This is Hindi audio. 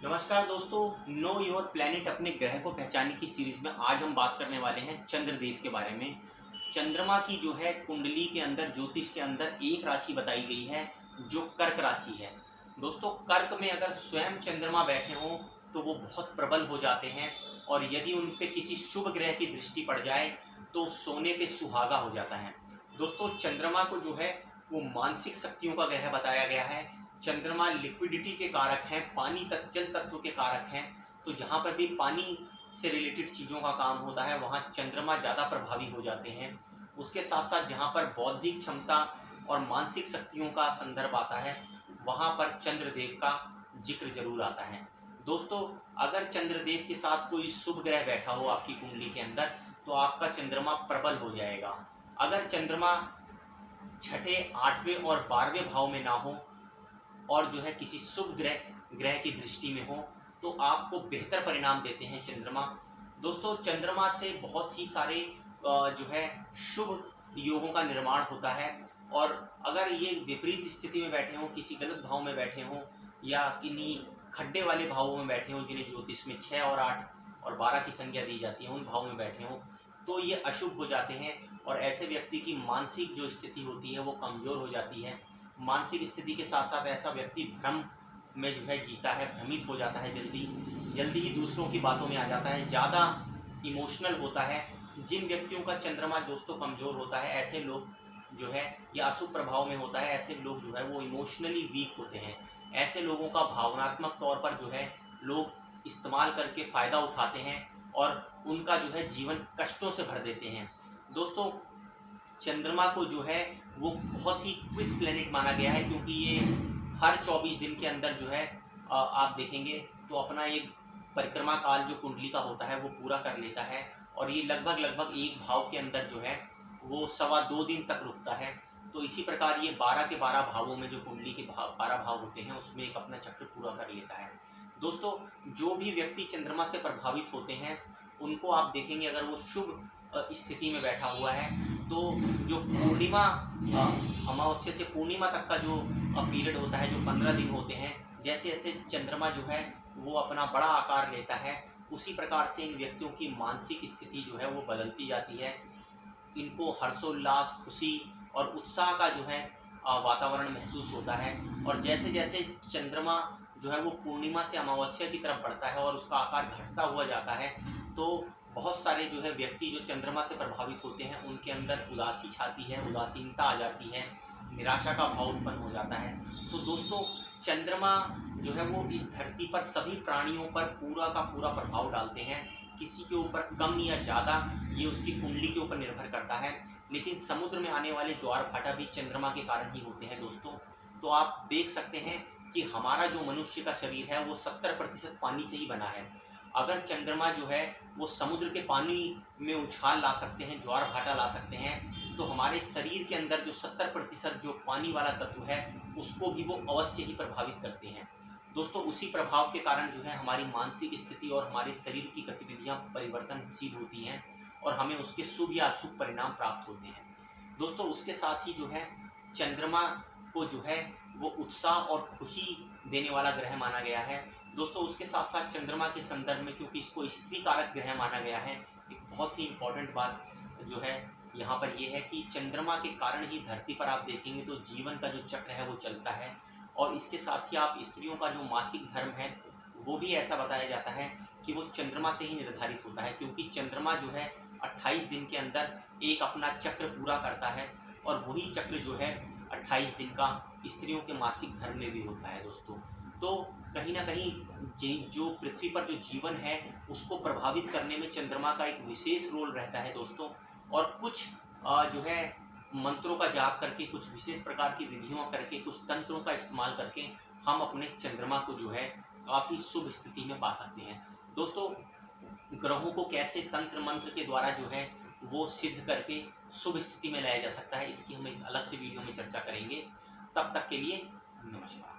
नमस्कार दोस्तों, नो योर प्लेनेट अपने ग्रह को पहचानने की सीरीज में आज हम बात करने वाले हैं चंद्रदेव के बारे में। चंद्रमा की जो है कुंडली के अंदर, ज्योतिष के अंदर एक राशि बताई गई है जो कर्क राशि है। दोस्तों, कर्क में अगर स्वयं चंद्रमा बैठे हों तो वो बहुत प्रबल हो जाते हैं और यदि उन पे किसी शुभ ग्रह की दृष्टि पड़ जाए तो सोने पे सुहागा हो जाता है। दोस्तों, चंद्रमा को जो है वो मानसिक शक्तियों का ग्रह बताया गया है। चंद्रमा लिक्विडिटी के कारक हैं, पानी जल तत्व के कारक हैं। तो जहाँ पर भी पानी से रिलेटेड चीज़ों का काम होता है वहाँ चंद्रमा ज़्यादा प्रभावी हो जाते हैं। उसके साथ साथ जहाँ पर बौद्धिक क्षमता और मानसिक शक्तियों का संदर्भ आता है वहाँ पर चंद्रदेव का जिक्र जरूर आता है। दोस्तों, अगर चंद्रदेव के साथ कोई शुभ ग्रह बैठा हो आपकी कुंडली के अंदर तो आपका चंद्रमा प्रबल हो जाएगा। अगर चंद्रमा छठे, आठवें और 12वें भाव में ना हो और जो है किसी शुभ ग्रह की दृष्टि में हो तो आपको बेहतर परिणाम देते हैं चंद्रमा। दोस्तों, चंद्रमा से बहुत ही सारे जो है शुभ योगों का निर्माण होता है और अगर ये विपरीत स्थिति में बैठे हों, किसी गलत भाव में बैठे हों या किन्हीं खड्डे वाले भावों में बैठे हों जिन्हें ज्योतिष में 6 और 8 और 12 की संख्या दी जाती है, उन भाव में बैठे हों तो ये अशुभ हो जाते हैं और ऐसे व्यक्ति की मानसिक जो स्थिति होती है वो कमज़ोर हो जाती है। मानसिक स्थिति के साथ साथ ऐसा व्यक्ति भ्रम में जो है जीता है, भ्रमित हो जाता है, जल्दी ही दूसरों की बातों में आ जाता है, ज़्यादा इमोशनल होता है। जिन व्यक्तियों का चंद्रमा दोस्तों कमज़ोर होता है, ऐसे लोग जो है या अशुभ प्रभाव में होता है, ऐसे लोग जो है वो इमोशनली वीक होते हैं। ऐसे लोगों का भावनात्मक तौर पर जो है लोग इस्तेमाल करके फ़ायदा उठाते हैं और उनका जो है जीवन कष्टों से भर देते हैं। दोस्तों, चंद्रमा को जो है वो बहुत ही क्विक प्लेनेट माना गया है क्योंकि ये हर 24 दिन के अंदर जो है आप देखेंगे तो अपना एक परिक्रमा काल जो कुंडली का होता है वो पूरा कर लेता है और ये लगभग एक भाव के अंदर जो है वो 2.25 दिन तक रुकता है। तो इसी प्रकार ये 12 के 12 भावों में जो कुंडली के 12 भाव होते हैं उसमें एक अपना चक्र पूरा कर लेता है। दोस्तों, जो भी व्यक्ति चंद्रमा से प्रभावित होते हैं उनको आप देखेंगे अगर वो शुभ स्थिति में बैठा हुआ है तो जो पूर्णिमा, अमावस्या से पूर्णिमा तक का जो पीरियड होता है, जो 15 दिन होते हैं, जैसे जैसे चंद्रमा जो है वो अपना बड़ा आकार लेता है उसी प्रकार से इन व्यक्तियों की मानसिक स्थिति जो है वो बदलती जाती है। इनको हर्षोल्लास, खुशी और उत्साह का जो है वातावरण महसूस होता है और जैसे जैसे चंद्रमा जो है वो पूर्णिमा से अमावस्या की तरफ बढ़ता है और उसका आकार घटता हुआ जाता है तो बहुत सारे जो है व्यक्ति जो चंद्रमा से प्रभावित होते हैं उनके अंदर उदासी छाती है, उदासीनता आ जाती है, निराशा का भाव उत्पन्न हो जाता है। तो दोस्तों, चंद्रमा जो है वो इस धरती पर सभी प्राणियों पर पूरा का पूरा प्रभाव डालते हैं। किसी के ऊपर कम या ज़्यादा ये उसकी कुंडली के ऊपर निर्भर करता है, लेकिन समुद्र में आने वाले ज्वार भाटा भी चंद्रमा के कारण ही होते हैं दोस्तों। तो आप देख सकते हैं कि हमारा जो मनुष्य का शरीर है वो 70% पानी से ही बना है। अगर चंद्रमा जो है वो समुद्र के पानी में उछाल ला सकते हैं, ज्वार भाटा ला सकते हैं, तो हमारे शरीर के अंदर जो 70% जो पानी वाला तत्व है उसको भी वो अवश्य ही प्रभावित करते हैं। दोस्तों, उसी प्रभाव के कारण जो है हमारी मानसिक स्थिति और हमारे शरीर की गतिविधियाँ परिवर्तनशील होती हैं और हमें उसके शुभ या अशुभ परिणाम प्राप्त होते हैं। दोस्तों, उसके साथ ही जो है चंद्रमा को जो है वो उत्साह और खुशी देने वाला ग्रह माना गया है। दोस्तों, उसके साथ साथ चंद्रमा के संदर्भ में क्योंकि इसको स्त्री कारक ग्रह माना गया है, एक बहुत ही इम्पोर्टेंट बात जो है यहाँ पर ये है कि चंद्रमा के कारण ही धरती पर आप देखेंगे तो जीवन का जो चक्र है वो चलता है और इसके साथ ही आप स्त्रियों का जो मासिक धर्म है वो भी ऐसा बताया जाता है कि वो चंद्रमा से ही निर्धारित होता है क्योंकि चंद्रमा जो है 28 दिन के अंदर एक अपना चक्र पूरा करता है और वही चक्र जो है 28 दिन का स्त्रियों के मासिक धर्म में भी होता है दोस्तों। तो कहीं ना कहीं जो पृथ्वी पर जो जीवन है उसको प्रभावित करने में चंद्रमा का एक विशेष रोल रहता है दोस्तों। और कुछ जो है मंत्रों का जाप करके, कुछ विशेष प्रकार की विधियों करके, कुछ तंत्रों का इस्तेमाल करके हम अपने चंद्रमा को जो है काफ़ी शुभ स्थिति में पा सकते हैं। दोस्तों, ग्रहों को कैसे तंत्र मंत्र के द्वारा जो है वो सिद्ध करके शुभ स्थिति में लाया जा सकता है, इसकी हम एक अलग से वीडियो में चर्चा करेंगे। तब तक के लिए नमस्कार।